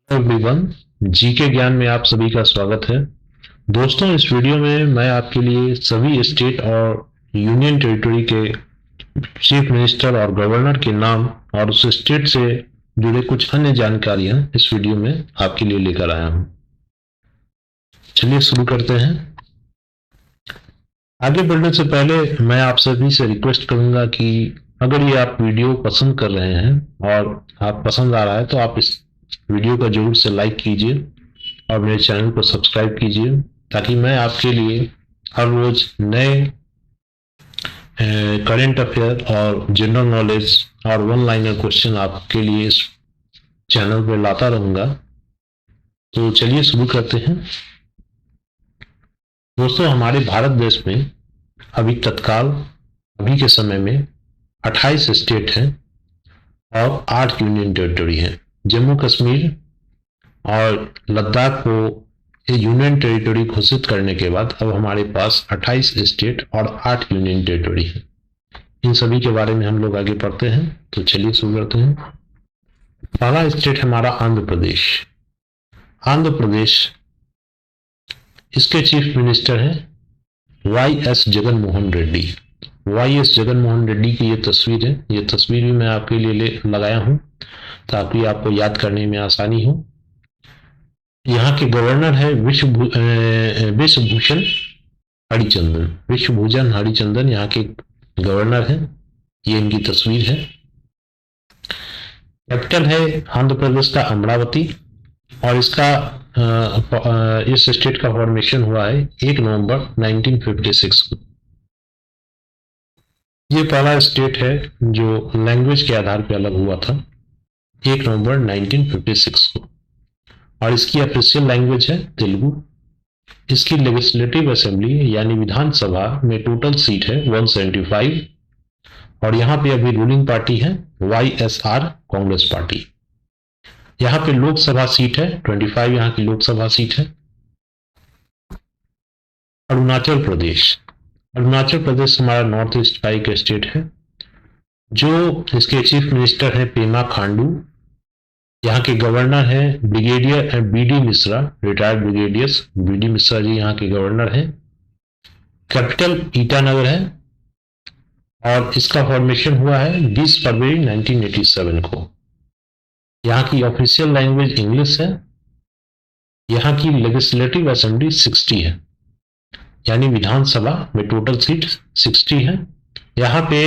Everyone, GK ज्ञान में आप सभी का स्वागत है। दोस्तों, इस वीडियो में मैं आपके लिए सभी स्टेट और यूनियन टेरिटरी के चीफ मिनिस्टर और गवर्नर के नाम और उस स्टेट से जुड़े कुछ अन्य जानकारियां इस वीडियो में आपके लिए लेकर आया हूं। चलिए शुरू करते हैं। आगे बढ़ने से पहले मैं आप सभी से रिक्वेस्ट करूंगा कि अगर ये आप वीडियो पसंद कर रहे हैं और आप पसंद आ रहा है तो आप इस वीडियो को जरूर से लाइक कीजिए और मेरे चैनल को सब्सक्राइब कीजिए, ताकि मैं आपके लिए हर रोज नए करंट अफेयर और जनरल नॉलेज और वन लाइनर क्वेश्चन आपके लिए इस चैनल पर लाता रहूंगा। तो चलिए शुरू करते हैं। दोस्तों, हमारे भारत देश में अभी के समय में 28 स्टेट हैं और 8 यूनियन टेरिटरी हैं। जम्मू कश्मीर और लद्दाख को यूनियन टेरिटरी घोषित करने के बाद अब हमारे पास 28 स्टेट और 8 यूनियन टेरिटरी है। इन सभी के बारे में हम लोग आगे पढ़ते हैं। तो चलिए शुरू करते हैं। पहला स्टेट हमारा आंध्र प्रदेश। आंध्र प्रदेश, इसके चीफ मिनिस्टर हैं वाई.एस. जगन मोहन रेड्डी। वाई.एस. जगन मोहन रेड्डी की ये तस्वीर है। ये तस्वीर भी मैं आपके लिए लगाया हूं ताकि आपको याद करने में आसानी हो। यहाँ के गवर्नर है विश्वभूषण हरिचंदन। विश्वभूषण हरिचंदन यहाँ के गवर्नर हैं। ये इनकी तस्वीर है। कैपिटल है आंध्र प्रदेश का अमरावती और इसका इस स्टेट का फॉर्मेशन हुआ है 1 नवंबर 1956 को। ये पहला स्टेट है जो लैंग्वेज के आधार पर अलग हुआ था 1 नवंबर 1956 को, और इसकी ऑफिशियल लैंग्वेज है तेलुगु। इसकी लेजिस्लेटिव असेंबली यानी विधानसभा में टोटल सीट है 175 और यहाँ पे अभी रूलिंग पार्टी है वाई.एस.आर. कांग्रेस पार्टी। यहाँ पे लोकसभा सीट है 25, यहाँ की लोकसभा सीट है। अरुणाचल प्रदेश। अरुणाचल प्रदेश हमारा नॉर्थ ईस्ट का एक स्टेट है जो इसके चीफ मिनिस्टर है पेमा खांडू। यहाँ के गवर्नर है brigadier B D. Mishra, retired brigadier B D. Mishra ji यहाँ के गवर्नर है। कैपिटल ईटानगर है और इसका फॉर्मेशन हुआ है 20 फरवरी 1987 को। यहाँ की ऑफिशियल लैंग्वेज इंग्लिश है। यहाँ की लेजिस्लेटिव असेंबली 60 है, यानी विधानसभा में टोटल सीट 60 है। यहाँ पे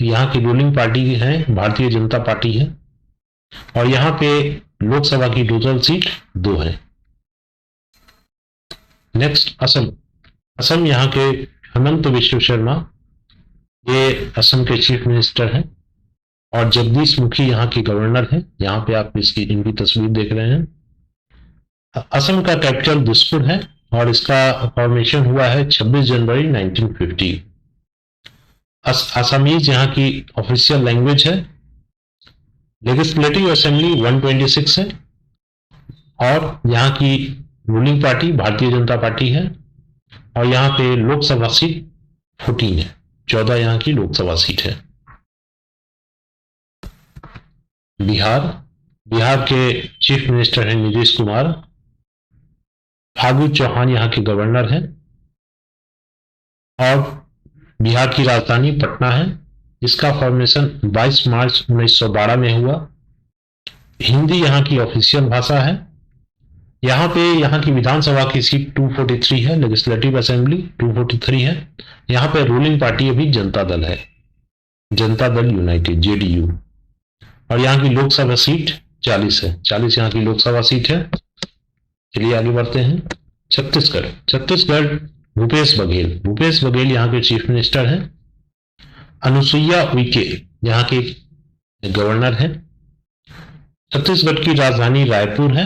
यहाँ की रूलिंग पार्टी है भारतीय जनता पार्टी है और यहाँ पे लोकसभा की टोटल सीट 2 है। नेक्स्ट असम। असम यहाँ के हेमंत बिश्व शर्मा, ये असम के चीफ मिनिस्टर हैं और जगदीश मुखी यहाँ के गवर्नर हैं। यहाँ पे आप इनकी तस्वीर देख रहे हैं। असम का कैपिटल दिसपुर है और इसका फॉर्मेशन हुआ है 26 जनवरी 1950। असमीज यहाँ की ऑफिशियल लैंग्वेज है। लेजिस्लेटिव असेंबली 126 है और यहाँ की ruling party Bharatiya Janata party है और यहाँ पे लोकसभा सीट 14 है, 14 यहाँ की लोकसभा सीट है। बिहार। बिहार के चीफ मिनिस्टर हैं नीतीश कुमार। फागू चौहान यहाँ के गवर्नर हैं और बिहार की राजधानी पटना है। इसका फॉर्मेशन 22 मार्च 1912 में हुआ। हिंदी यहाँ की ऑफिशियल भाषा है। यहाँ की विधानसभा की सीट 243 है, लेजिस्लेटिव असेंबली 243 है। यहाँ पे रूलिंग पार्टी अभी जनता दल है, जनता दल यूनाइटेड जेडीयू, और यहाँ की लोकसभा सीट 40 है, 40 यहाँ की लोकसभा सीट है। चलिए आगे बढ़ते हैं। छत्तीसगढ़। छत्तीसगढ़ भूपेश बघेल यहाँ के चीफ मिनिस्टर हैं। अनुसुईया उइके यहाँ के गवर्नर हैं। छत्तीसगढ़ की राजधानी रायपुर है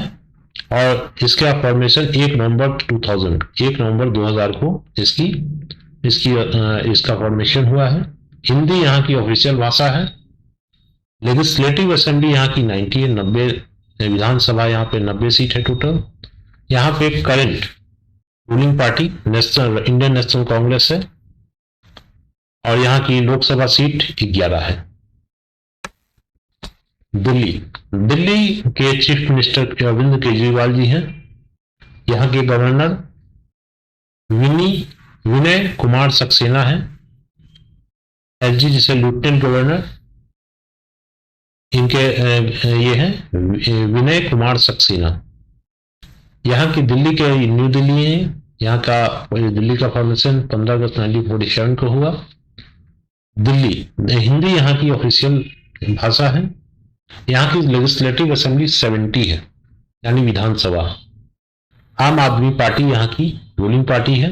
और इसका फॉर्मेशन 1 नवंबर 2000 को इसका फॉर्मेशन हुआ है। हिंदी यहाँ की ऑफिशियल भाषा है। लेजिस्लेटिव असेंबली यहाँ की 90 है, 90 विधानसभा यहाँ पे 90 सीट है टोटल। यहाँ पे current ruling party Indian national Congress है और यहाँ की लोकसभा सीट 11 है। दिल्ली दिल्ली के चीफ मिनिस्टर अरविंद केजरीवाल जी हैं। यहाँ के गवर्नर विनय कुमार सक्सेना है। एसजी जिसे लेफ्टिनेंट गवर्नर, इनके ये हैं विनय कुमार सक्सेना। यहाँ की दिल्ली के न्यू दिल्ली है। यहाँ का दिल्ली का फॉर्मेशन 15 अगस्त 1947 को हुआ। दिल्ली हिंदी यहाँ की ऑफिशियल भाषा है। यहाँ की लेजिस्लेटिव असेंबली 70 है, यानी विधानसभा। आम आदमी पार्टी यहाँ की रूलिंग पार्टी है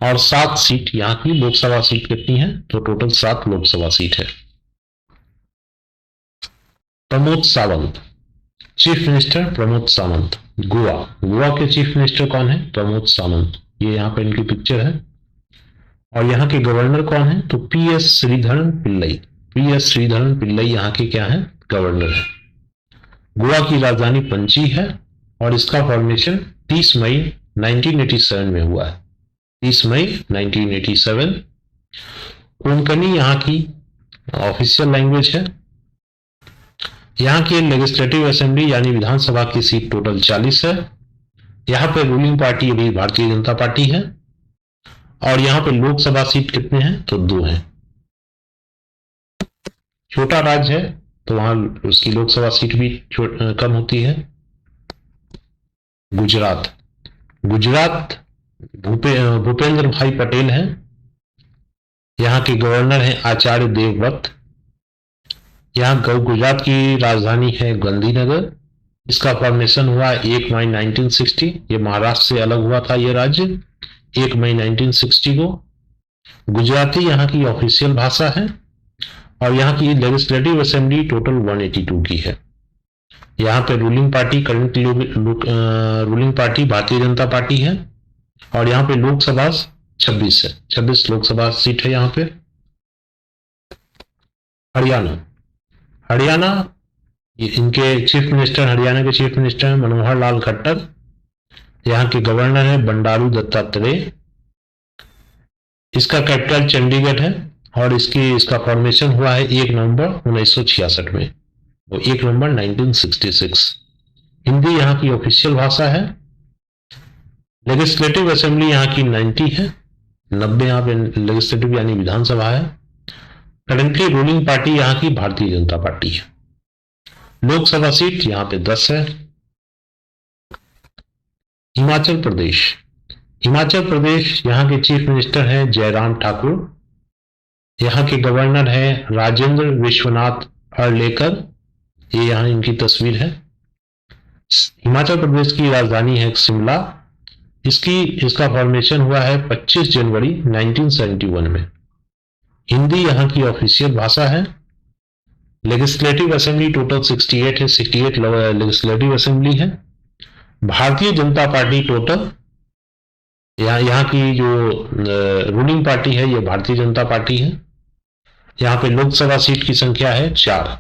और 7 सीट यहाँ की लोकसभा सीट कितनी है, तो टोटल 7 लोकसभा सीट है। Pramod Sawant chief minister, Pramod Sawant. गोवा के चीफ मिनिस्टर कौन है, प्रमोद सावंत। ये यहाँ पे इनकी पिक्चर है। और यहाँ के गवर्नर कौन है, तो पीएस श्रीधरन पिल्लई। पीएस श्रीधरन पिल्लई यहाँ के क्या है, गवर्नर है। गोवा की राजधानी पणजी है और इसका फॉर्मेशन 30 मई 1987 में हुआ है। 30 मई 1987। कोंकणी यहाँ की ऑफिशियल लैंग्वेज है। यहाँ की लेजिस्लेटिव असेंबली यानी विधानसभा की सीट टोटल 40 है। यहाँ पे रूलिंग पार्टी अभी भारतीय जनता पार्टी है। और यहाँ पे लोकसभा सीट कितने हैं, तो 2 हैं। छोटा राज्य है तो वहां उसकी लोकसभा सीट भी कम होती है। गुजरात भूपेंद्र भाई पटेल हैं। यहाँ के गवर्नर हैं आचार्य देवव्रत। यहाँ गुजरात की राजधानी है गांधीनगर। इसका फॉर्मेशन हुआ 1 मई 1960। ये महाराष्ट्र से अलग हुआ था ये राज्य 1 मई 1960 को। गुजराती यहाँ की ऑफिशियल भाषा है और यहाँ की लेजिस्लेटिव असेंबली टोटल 182 की है। यहाँ पे ruling party current ruling party Bharatiya Janata party है और यहाँ पे लोकसभा 26 है। 26 लोकसभा सीट है यहाँ पे। हरियाणा इनके चीफ मिनिस्टर, हरियाणा के चीफ मिनिस्टर हैं मनोहर लाल खट्टर। यहाँ के गवर्नर है बंडारू दत्तात्रेय। इसका कैपिटल चंडीगढ़ है और इसका फॉर्मेशन हुआ है 1 नवंबर 1966 में, वो 1 नवंबर 1966। हिंदी यहाँ की ऑफिशियल भाषा है। लेजिस्लेटिव असेंबली यहाँ की 90 है, 90 यहाँ पे लेजिस्लेटिव यानी विधानसभा है। करंटली रूलिंग पार्टी यहाँ की भारतीय जनता पार्टी है। लोकसभा सीट यहाँ पे 10 है। हिमाचल प्रदेश यहाँ के चीफ मिनिस्टर हैं जयराम ठाकुर। यहाँ के गवर्नर हैं राजेंद्र विश्वनाथ अर्लेकर। ये यहाँ इनकी तस्वीर है। हिमाचल प्रदेश की राजधानी है शिमला। इसका फॉर्मेशन हुआ है 25 जनवरी 1971 में। हिंदी यहाँ की ऑफिशियल भाषा है। लेजिस्लेटिव असेंबली टोटल 68 है, 68 लेजिस्लेटिव असेंबली है। भारतीय जनता पार्टी टोटल यहाँ की जो रूलिंग पार्टी है ये भारतीय जनता पार्टी है। यहाँ पे लोकसभा सीट की संख्या है 4।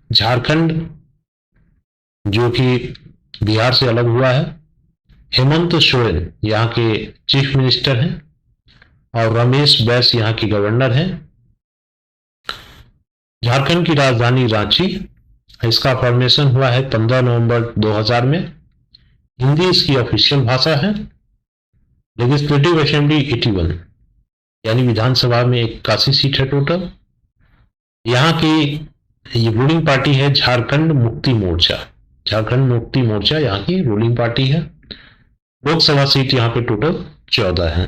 झारखंड जो कि बिहार से अलग हुआ है। हेमंत सोरेन यहाँ के चीफ मिनिस्टर हैं और रमेश बैस यहाँ के गवर्नर हैं। झारखंड की राजधानी रांची। इसका फॉर्मेशन हुआ है 15 नवंबर 2000 में। हिंदी इसकी ऑफिशियल भाषा है। लेजिस्लेटिव असेंबली 81 यानी विधानसभा में 81 सीट है टोटल। यहाँ की रूलिंग पार्टी है झारखंड मुक्ति मोर्चा। झारखंड मुक्ति मोर्चा यहाँ की रूलिंग पार्टी है। लोकसभा सीट यहाँ पे टोटल 14 है।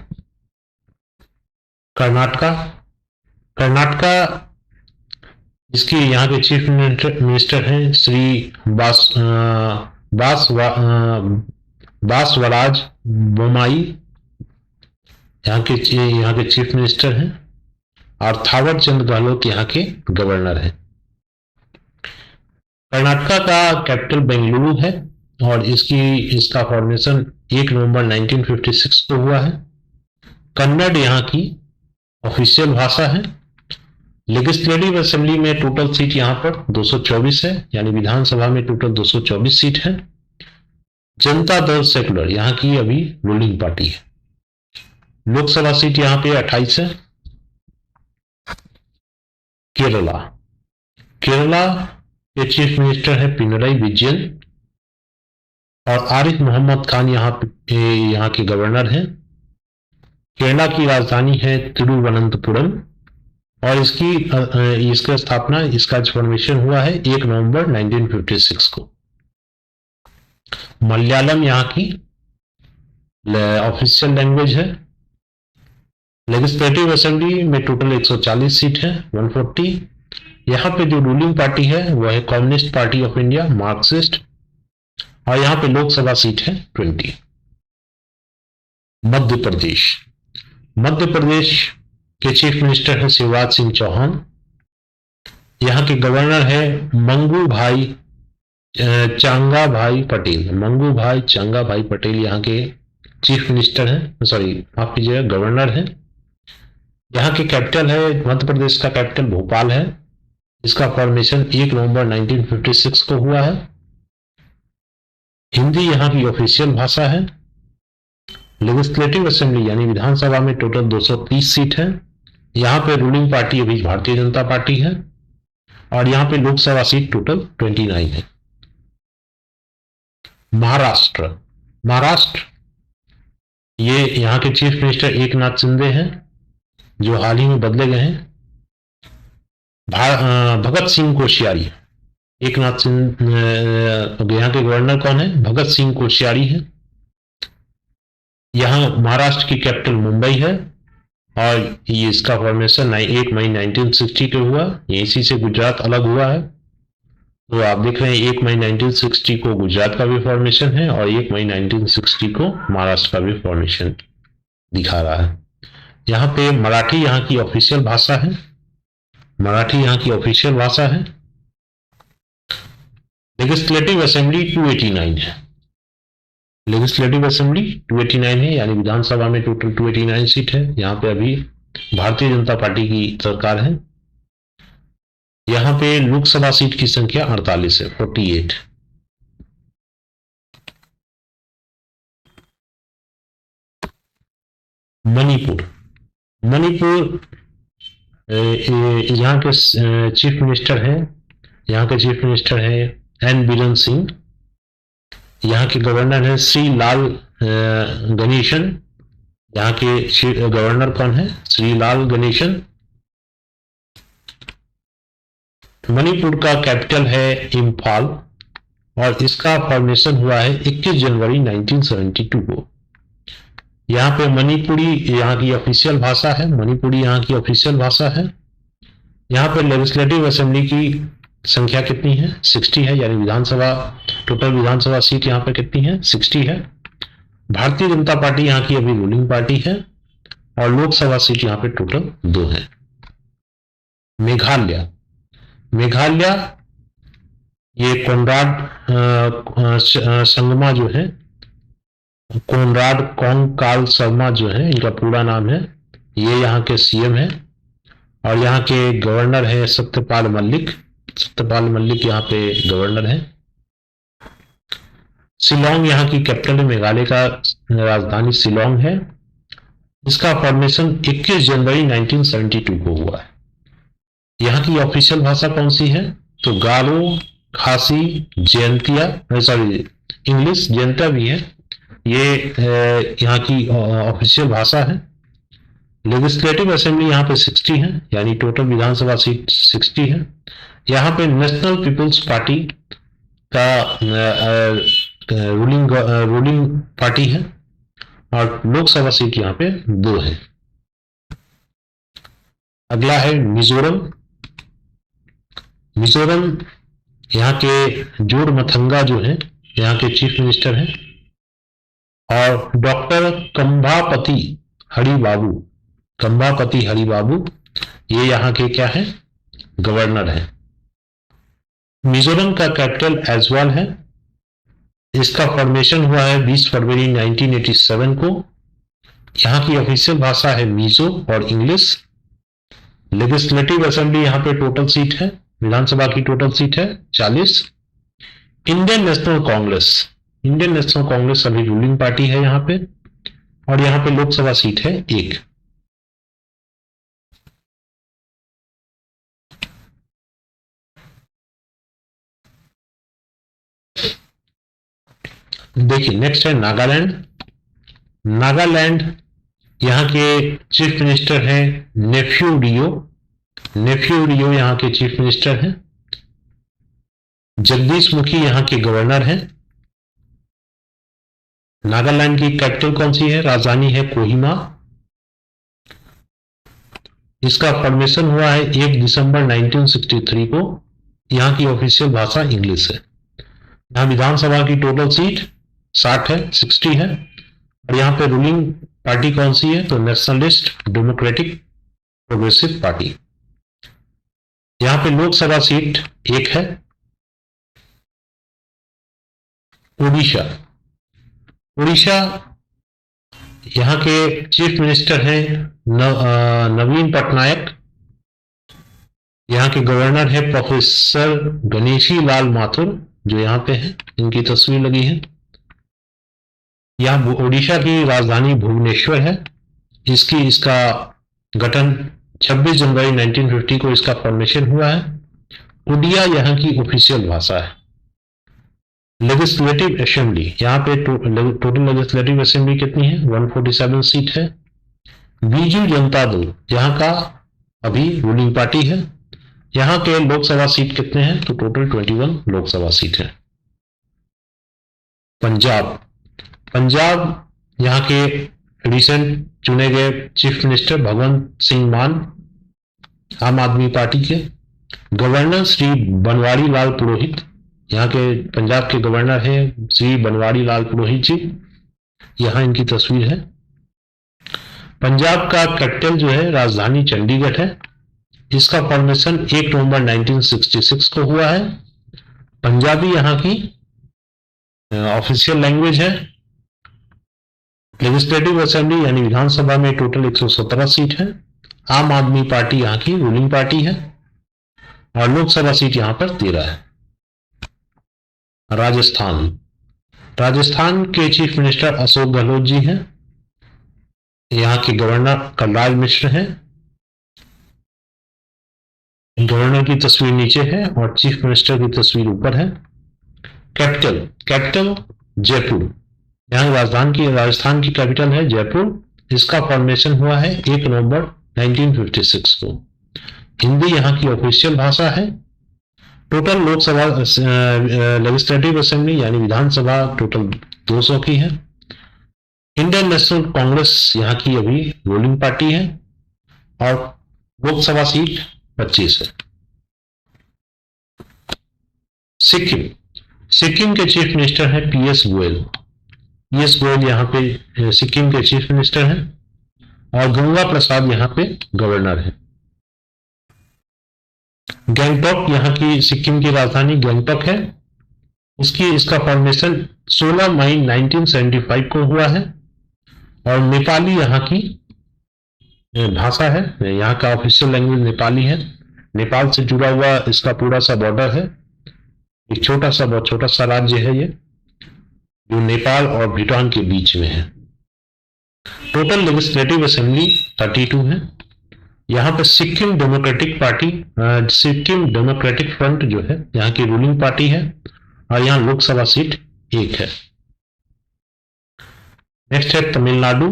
कर्नाटका इसकी यहाँ के चीफ मिनिस्टर हैं श्री बासवराज बोम्माई। यहाँ के चीफ मिनिस्टर हैं और थावर चंद गहलोत यहाँ के गवर्नर हैं। कर्नाटका का कैपिटल बेंगलुरु है और इसका फॉर्मेशन 1 नवंबर 1956 को हुआ है। कन्नड़ यहाँ की ऑफिशियल भाषा है। लेजिस्लेटिव असेंबली में टोटल सीट यहाँ पर 224 है, यानी विधानसभा में टोटल 224 सीट है। जनता दल सेकुलर यहाँ की अभी रूलिंग पार्टी है। लोकसभा सीट यहाँ पे 28 है। केरला। केरला के चीफ मिनिस्टर है पिनराई विजयन और आरिफ मोहम्मद खान यहाँ के गवर्नर हैं। केरला की राजधानी है तिरुवनंतपुरम और इसका स्थापना, इसका फॉर्मेशन हुआ है 1 नवंबर 1956 को। मलयालम यहाँ की ऑफिशियल लैंग्वेज है। लेजिस्लेटिव असेंबली में टोटल 140 सीट है, 140। यहाँ पे जो रूलिंग पार्टी है वो है communist party of India, Marxist, और यहाँ पे लोकसभा सीट है 20। मध्य प्रदेश। मध्य प्रदेश के चीफ मिनिस्टर है शिवराज सिंह चौहान। यहाँ के गवर्नर है मंगू भाई चांगा भाई पटेल। मंगू भाई चांगा भाई पटेल यहाँ के चीफ मिनिस्टर हैं, सॉरी माफ कीजिएगा, गवर्नर हैं। यहाँ की कैपिटल है, मध्य प्रदेश का कैपिटल भोपाल है। इसका फॉर्मेशन 1 नवंबर 1956 को हुआ है। हिंदी यहाँ की ऑफिशियल भाषा है। लेजिस्लेटिव असेंबली यानी विधानसभा में टोटल 230 सीट है। यहाँ पे रूलिंग पार्टी अभी भारतीय जनता पार्टी है और यहाँ पे लोकसभा सीट टोटल 29 है। महाराष्ट्र। महाराष्ट्र, ये यहाँ के चीफ मिनिस्टर एकनाथ शिंदे हैं जो हाल ही में बदले गए हैं। भगत सिंह कोश्यारी। एकनाथ शिंदे यहाँ के गवर्नर कौन है? भगत सिंह कोश्यारी है। यहाँ महाराष्ट्र की कैपिटल मुंबई है और ये इसका फॉर्मेशन 1 मई 1960 को हुआ। ये इसी से गुजरात अलग हुआ है। तो आप देख रहे हैं 1 मई 1960 को गुजरात का भी फॉर्मेशन है और 1 मई 1960 को महाराष्ट्र का भी फॉर्मेशन दिखा रहा है। यहाँ पे मराठी यहाँ की ऑफिशियल भाषा है। मराठी यहाँ की ऑफिशियल भाषा है। लेजिस्लेटिव असेंबली 289 है। लेजिस्लेटिव असेंबली 289 है, यानी विधानसभा में टोटल 289 सीट है। यहाँ पे अभी भारतीय जनता पार्टी की सरकार है। यहाँ पे लोकसभा सीट की संख्या 48 है, 48। मणिपुर। मणिपुर यहाँ के चीफ मिनिस्टर है, यहाँ के चीफ मिनिस्टर है एन बीरेन सिंह। यहाँ के गवर्नर है श्री लाल गणेशन। यहाँ के गवर्नर कौन है? श्री लाल गणेशन। मणिपुर का कैपिटल है इम्फाल और इसका फॉर्मेशन हुआ है 21 जनवरी 1972 को। यहाँ पे मणिपुरी यहाँ की ऑफिशियल भाषा है। मणिपुरी यहाँ की ऑफिशियल भाषा है। यहाँ पे लेजिस्लेटिव असेंबली की संख्या कितनी है? 60 है, यानी विधानसभा, टोटल विधानसभा सीट यहाँ पे कितनी है? 60 है। भारतीय जनता पार्टी यहाँ की अभी रूलिंग पार्टी है और लोकसभा सीट यहाँ पे टोटल 2 है। मेघालय। मेघालय, ये कोनराड संगमा जो है, कोनराड कोंगकाल शर्मा जो है, इनका पूरा नाम है, ये यहाँ के सीएम है और यहाँ के गवर्नर है सत्यपाल मलिक। सत्यपाल मलिक यहाँ पे गवर्नर है। शिलोंग यहाँ की कैपिटल है। मेघालय का राजधानी शिलोंग है। इसका फॉर्मेशन 21 जनवरी 1972 को हुआ है। यहाँ की ऑफिशियल भाषा कौन सी है? तो गारो, खासी, जयंतिया, सॉरी इंग्लिश, जयंतिया भी है। ये यहाँ की ऑफिशियल भाषा है। लेजिस्लेटिव असेंबली यहाँ पे 60 है, यानी टोटल विधानसभा सीट 60 है। यहाँ पे नेशनल पीपुल्स पार्टी का रूलिंग पार्टी है और लोकसभा सीट यहाँ पे 2 है। अगला है मिजोरम। मिजोरम, यहाँ के जोरमथंगा जो है यहाँ के चीफ मिनिस्टर हैं और डॉक्टर कंभापति हरिबाबू, कंभापति हरिबाबू, ये यहाँ के क्या है? गवर्नर है। मिजोरम का कैपिटल ऐज्वाल है। इसका फॉर्मेशन हुआ है 20 फरवरी 1987 को। यहाँ की ऑफिशियल भाषा है मिजो और इंग्लिश। लेजिस्लेटिव असेंबली यहाँ पे टोटल सीट है, विधानसभा की टोटल सीट है 40। Indian national Congress, Indian national Congress अभी रूलिंग पार्टी है यहाँ पे और यहाँ पे लोकसभा सीट है 1। देखिए नेक्स्ट है नागालैंड। नागालैंड यहाँ के चीफ मिनिस्टर हैं नेफ्यू रियो। नेफ्यू रियो यहाँ के चीफ मिनिस्टर हैं। जगदीश मुखी यहाँ के गवर्नर हैं। नागालैंड की कैपिटल कौन सी है? राजधानी है कोहिमा। इसका फॉर्मेशन हुआ है 1 दिसंबर 1963 को। यहाँ की ऑफिशियल भाषा इंग्लिश है। यहाँ विधानसभा की टोटल सीट 60 है, 60 है। और यहाँ पे रूलिंग पार्टी कौन सी है? तो नेशनलिस्ट डेमोक्रेटिक प्रोग्रेसिव पार्टी। यहाँ पे लोकसभा सीट 1 है। उड़ीसा। उड़ीसा यहाँ के चीफ मिनिस्टर हैं नवीन पटनायक। यहाँ के गवर्नर है प्रोफेसर गणेशी लाल माथुर, जो यहाँ पे है, इनकी तस्वीर लगी है। यहाँ उड़ीसा की राजधानी भुवनेश्वर है। इसका गठन 26 जनवरी 1950 को इसका फॉर्मेशन हुआ है। उड़िया यहाँ की ऑफिशियल भाषा है। लेजिस्लेटिव असेंबली, यहाँ पे टोटल लेजिस्लेटिव असेंबली कितनी है? 147 सीट है। बीजू जनता दल यहाँ का अभी रूलिंग पार्टी है। यहाँ के लोकसभा सीट कितने हैं? तो टोटल 21 लोकसभा सीट है। पंजाब। पंजाब यहाँ के रिसेंट चुने गए चीफ मिनिस्टर भगवंत सिंह मान, आम आदमी पार्टी के। गवर्नर श्री बनवारी लाल पुरोहित, यहाँ के पंजाब के गवर्नर हैं श्री बनवारी लाल पुरोहित जी। यहाँ इनकी तस्वीर है। पंजाब का कैपिटल जो है राजधानी चंडीगढ़ है। इसका फॉर्मेशन 1 नवंबर 1966 को हुआ है। पंजाबी यहाँ की ऑफिशियल लैंग्वेज है। लेजिस्लेटिव असेंबली यानी विधानसभा में टोटल 117 सीट है। आम आदमी पार्टी यहाँ की रूलिंग पार्टी है और लोकसभा सीट यहाँ पर 13 है। राजस्थान। राजस्थान के चीफ मिनिस्टर अशोक गहलोत जी हैं। यहाँ के गवर्नर कलराज मिश्र हैं। गवर्नर की तस्वीर नीचे है और चीफ मिनिस्टर की तस्वीर ऊपर है। कैपिटल जयपुर। यहाँ राजस्थान की कैपिटल है जयपुर। इसका फॉर्मेशन हुआ है 1 नवंबर 1956 को। हिंदी यहाँ की ऑफिशियल भाषा है। टोटल लोकसभा लेजिस्लेटिव असेंबली यानी विधानसभा टोटल 200 की है। इंडियन नेशनल कांग्रेस यहाँ की अभी रूलिंग पार्टी है और लोकसभा सीट 25 है। सिक्किम। सिक्किम के चीफ मिनिस्टर हैं पीएस गोयल। पीएस गोयल यहाँ पे सिक्किम के चीफ मिनिस्टर हैं और गंगा प्रसाद यहाँ पे गवर्नर है। गैंगटॉक यहाँ की सिक्किम की राजधानी गैंगटॉक है। इसका फॉर्मेशन 16 मई 1975 को हुआ है और नेपाली यहाँ की भाषा है। यहाँ का ऑफिशियल लैंग्वेज नेपाली है। नेपाल से जुड़ा हुआ इसका पूरा सा बॉर्डर है। एक बहुत छोटा सा राज्य है ये, जो नेपाल और भूटान के बीच में है। टोटल लेजिस्लेटिव असेंबली 32 है। यहाँ पे Sikkim democratic party, Sikkim democratic front जो है यहाँ की रूलिंग पार्टी है और यहाँ लोकसभा सीट 1 है। नेक्स्ट है तमिलनाडु।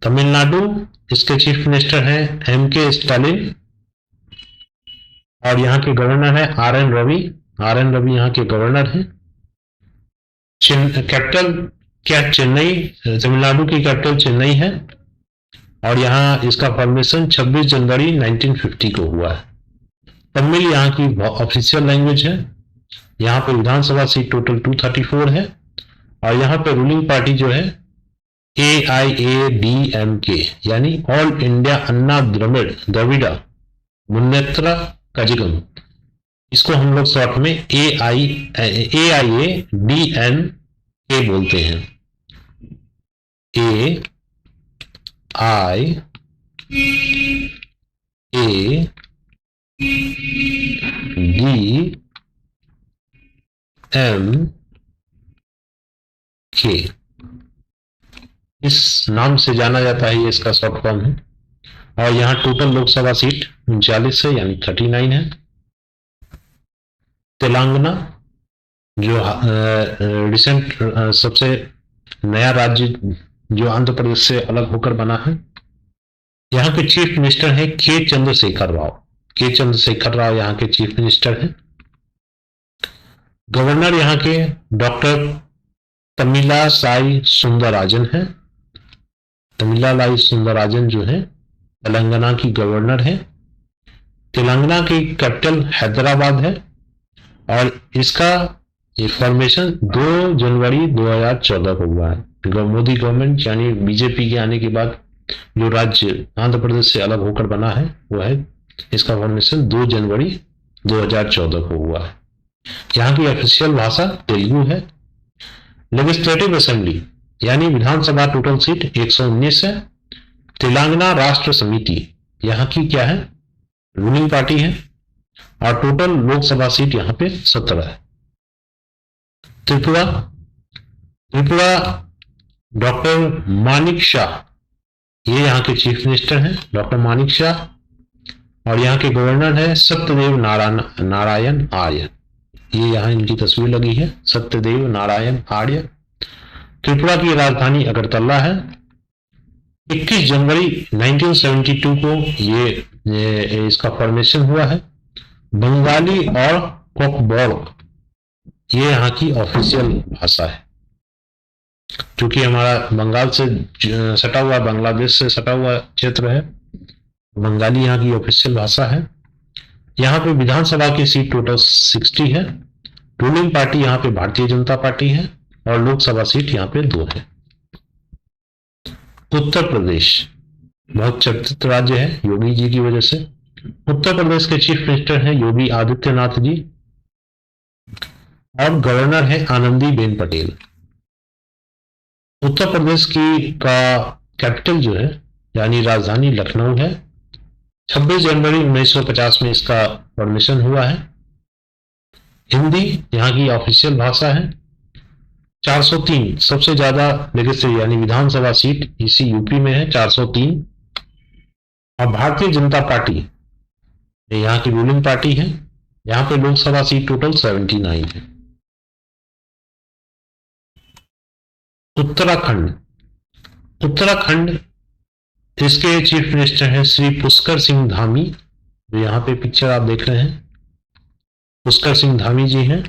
तमिलनाडु, इसके चीफ मिनिस्टर हैं एम.के. स्टालिन और यहाँ के गवर्नर है आर.एन. रवि। आर.एन. रवि यहाँ के गवर्नर हैं। कैपिटल क्या? चेन्नई। तमिलनाडु की कैपिटल चेन्नई है और यहाँ इसका फॉर्मेशन 26 जनवरी 1950 को हुआ है। तमिल यहाँ की ऑफिशियल लैंग्वेज है। यहाँ पे विधानसभा सीट टोटल 234 है और यहाँ पे रूलिंग पार्टी जो है AIADMK यानी ऑल इंडिया अन्ना द्रविड़ा मुन्नेत्र कजगम। इसको हम लोग शॉर्ट में AIADNK बोलते हैं। AIADMK इस नाम से जाना जाता है, ये इसका शॉर्ट फॉर्म है। और यहाँ टोटल लोकसभा सीट 39 है यानी 39 है। तेलंगाना। जो रिसेंट सबसे नया राज्य जो आंध्र प्रदेश से अलग होकर बना है। यहाँ के चीफ मिनिस्टर है के चंद्रशेखर राव। के चंद्रशेखर राव यहाँ के चीफ मिनिस्टर हैं। गवर्नर यहाँ के डॉक्टर तमिलासाई सुंदरराजन है। तमिलासाई सुंदरराजन जो है तेलंगाना की गवर्नर है। तेलंगाना की कैपिटल हैदराबाद है और इसका फॉर्मेशन 2 जनवरी 2014 को हुआ है। मोदी गवर्नमेंट यानी बीजेपी के आने के बाद जो राज्य आंध्र प्रदेश से अलग होकर बना है वो है, इसका फॉर्मेशन 2 जनवरी 2014 को हुआ है। यहाँ की ऑफिशियल भाषा तेलुगु है। लेजिस्लेटिव असेंबली यानी विधानसभा टोटल सीट 119 है। तेलंगाना राष्ट्र समिति यहाँ की क्या है, रूलिंग पार्टी है और टोटल लोकसभा सीट यहाँ पे 17 है। त्रिपुरा डॉक्टर मानिक शाह, ये यहाँ के चीफ मिनिस्टर हैं डॉक्टर मानिक शाह, और यहाँ के गवर्नर है सत्यदेव नारायण आर्य। ये यहाँ इनकी तस्वीर लगी है, सत्यदेव नारायण आर्य। त्रिपुरा की राजधानी अगरतला है। 21 जनवरी 1972 को ये इसका फॉर्मेशन हुआ है। बंगाली और कोकबोरोक ये यहाँ की ऑफिशियल भाषा है। क्योंकि हमारा बंगाल से सटा हुआ, बांग्लादेश से सटा हुआ क्षेत्र है, बंगाली यहाँ की ऑफिशियल भाषा है। यहाँ पे विधानसभा की सीट टोटल 60 है। रूलिंग पार्टी यहाँ पे भारतीय जनता पार्टी है और लोकसभा सीट यहाँ पे 2 है। उत्तर प्रदेश बहुत चर्चित राज्य है योगी जी की वजह से। उत्तर प्रदेश के चीफ मिनिस्टर हैं योगी आदित्यनाथ जी और गवर्नर है आनंदीबेन पटेल। उत्तर प्रदेश की का कैपिटल जो है यानी राजधानी लखनऊ है। 26 जनवरी 1950 में इसका फॉर्मेशन हुआ है। हिंदी यहाँ की ऑफिशियल भाषा है। 403 सबसे ज्यादा लेजिस्लेटिव यानी विधानसभा सीट इसी यूपी में है, 403। और भारतीय जनता पार्टी यहाँ की रूलिंग पार्टी है। यहाँ पे लोकसभा सीट टोटल 79 है। उत्तराखंड इसके चीफ मिनिस्टर हैं श्री पुष्कर सिंह धामी, जो यहाँ पे पिक्चर आप देख रहे हैं, पुष्कर सिंह धामी जी हैं।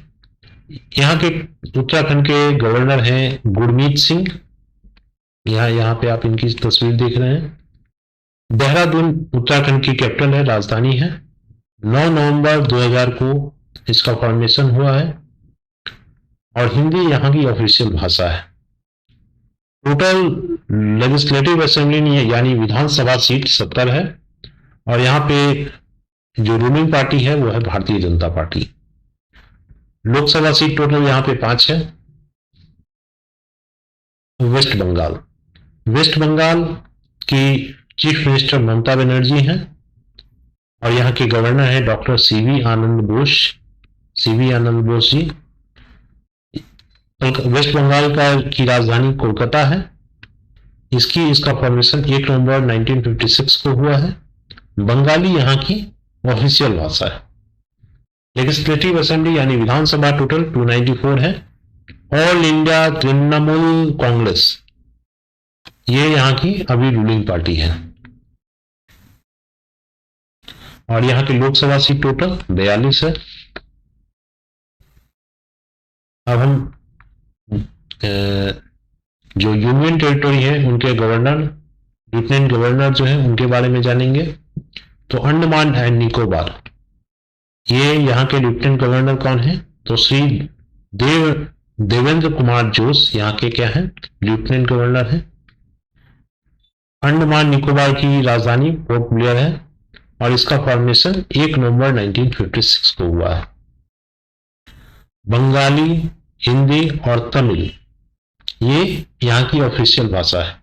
यहाँ के उत्तराखंड के गवर्नर हैं गुरमीत सिंह। यहाँ पे आप इनकी तस्वीर देख रहे हैं। देहरादून उत्तराखंड की कैपिटल है, राजधानी है। 9 नवंबर 2000 को इसका फॉर्मेशन हुआ है और हिंदी यहाँ की ऑफिशियल भाषा है। टोटल लेजिस्लेटिव असेंबली यानी विधानसभा सीट 70 है और यहाँ पे जो रूलिंग पार्टी है वो है Bharatiya Janata party. Lok Sabha seat total यहाँ पे 5 है। वेस्ट बंगाल की चीफ मिनिस्टर ममता बनर्जी हैं और यहाँ के गवर्नर है डॉक्टर सीवी आनंद बोस जी। वेस्ट बंगाल की राजधानी कोलकाता है। इसका फॉर्मेशन 1 नवंबर 1956 को हुआ है। बंगाली यहाँ की ऑफिशियल भाषा है। लेजिस्लेटिव असेंबली यानी विधानसभा टोटल 294 है। ऑल इंडिया तृणमूल कांग्रेस ये यहाँ की अभी रूलिंग पार्टी है और यहाँ की लोकसभा सीट टोटल 42 है। अब हम जो यूनियन टेरिटरी है उनके गवर्नर, लेफ्टिनेंट गवर्नर जो है उनके बारे में जानेंगे। तो अंडमान एंड निकोबार, ये यहाँ के लेफ्टिनेंट गवर्नर कौन है, तो श्री देवेंद्र कुमार जोश यहाँ के क्या है, लेफ्टिनेंट गवर्नर है। अंडमान निकोबार की राजधानी पोर्ट ब्लेयर है और इसका फॉर्मेशन 1 नवंबर 1956 को हुआ है। बंगाली, हिंदी और तमिल ये यहाँ की ऑफिशियल भाषा है।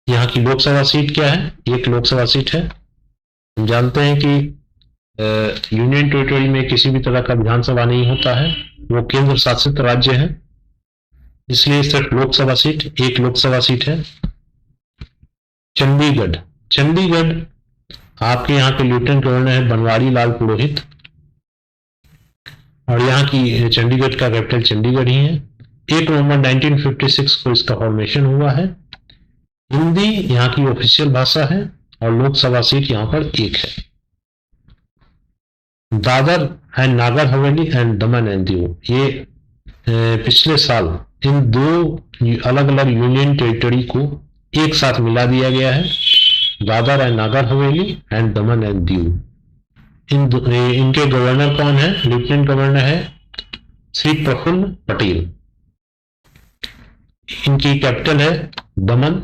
यहाँ की लोकसभा सीट क्या है, 1 लोकसभा सीट है। हम जानते हैं कि यूनियन टेरिटरी में किसी भी तरह का विधानसभा नहीं होता है, वो केंद्र शासित राज्य है, इसलिए सिर्फ लोकसभा सीट 1 लोकसभा सीट है। चंडीगढ़ आपके यहाँ के लेफ्टिनेंट गवर्नर है बनवारी लाल पुरोहित। और यहाँ की चंडीगढ़ का कैपिटल चंडीगढ़ ही है। 1 नवंबर 1956 को इसका फॉर्मेशन हुआ है। हिंदी यहाँ की ऑफिशियल भाषा है और लोकसभा सीट यहाँ पर 1 है। Dadar and Nagar Haveli and Daman and Diu, ये पिछले साल इन 2 अलग अलग यूनियन टेरिटरी को एक साथ मिला दिया गया है, Dadar and Nagar Haveli and Daman and Diu. इनके गवर्नर कौन है? लेफ्टिनेंट गवर्नर है श्री प्रफुल्ल पटेल। इनकी कैपिटल है दमन।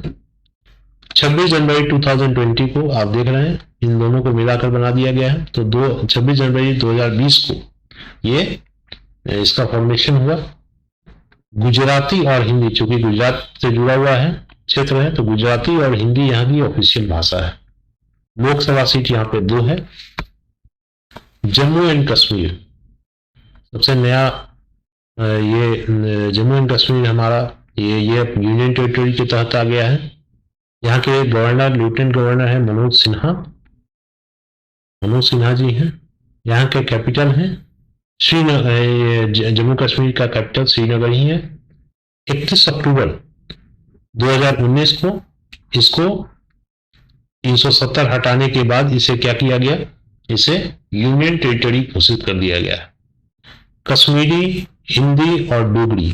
26 जनवरी 2020 को आप देख रहे हैं इन दोनों को मिलाकर बना दिया गया है। तो 26 जनवरी 2020 को ये इसका फॉर्मेशन हुआ। गुजराती और हिंदी, चूंकि गुजरात से जुड़ा हुआ है क्षेत्र है, तो गुजराती और हिंदी यहाँ की ऑफिशियल भाषा है। लोकसभा सीट यहाँ पे 2 है। जम्मू एंड कश्मीर सबसे नया, ये जम्मू एंड कश्मीर हमारा ये यूनियन टेरिटरी के तहत आ गया है। यहाँ के गवर्नर लेफ्टिनेंट गवर्नर है मनोज सिन्हा जी हैं। यहाँ के कैपिटल है श्रीनगर। जम्मू कश्मीर का कैपिटल श्रीनगर ही है। 31 अक्टूबर 2019 को इसको 370 हटाने के बाद इसे क्या किया गया? इसे यूनियन टेरिटरी घोषित कर दिया गया। कश्मीरी, हिंदी और डोगरी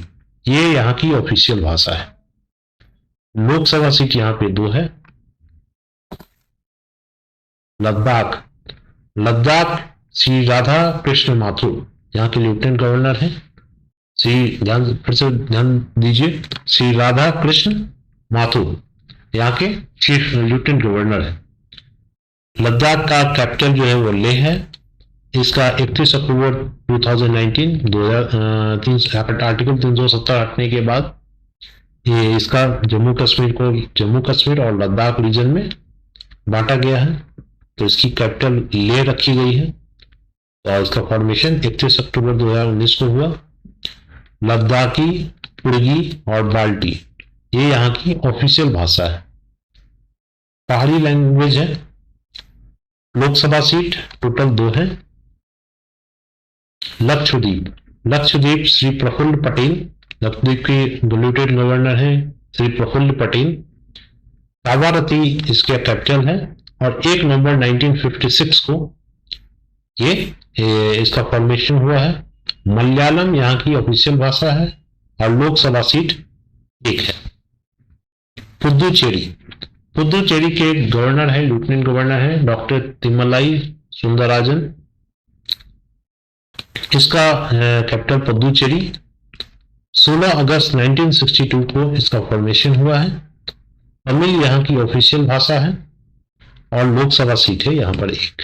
ये यहाँ की ऑफिशियल भाषा है। लोकसभा सीट यहाँ पे 2 है। लद्दाख श्री राधा कृष्ण माथुर यहाँ के लेफ्टिनेंट गवर्नर हैं। फिर से ध्यान दीजिए, श्री राधा कृष्ण माथुर यहाँ के चीफ लेफ्टिनेंट गवर्नर है। लद्दाख का कैपिटल जो है वो लेह है। इसका 31 अक्टूबर 2019 आर्टिकल 370 हटने के बाद ये इसका जम्मू कश्मीर और लद्दाख रीजन में बांटा गया है। तो इसकी कैपिटल लेह रखी गई है और इसका फॉर्मेशन 31 अक्टूबर 2019 को हुआ। लद्दाखी, पुर्गी और बाल्टी ये यहाँ की ऑफिशियल भाषा है। पहाड़ी लैंग्वेज है। लोकसभा सीट टोटल 2 है। लक्षद्वीप श्री प्रफुल्ल पटेल, लक्षद्वीप के लेफ्टिनेंट गवर्नर हैं श्री प्रफुल्ल पटेल। कावारती इसका कैपिटल है और 1 नवंबर 1956 को ये इसका फॉर्मेशन हुआ है। मलयालम यहाँ की ऑफिशियल भाषा है और लोकसभा सीट 1 है। पुदुचेरी के गवर्नर है, लेफ्टिनेंट गवर्नर है डॉक्टर तिम्मलाई सुंदरराजन। इसका कैपिटल पुदुचेरी। 16 अगस्त 1962 को इसका फॉर्मेशन हुआ है। तमिल यहाँ की ऑफिशियल भाषा है और लोकसभा सीट है यहाँ पर 1।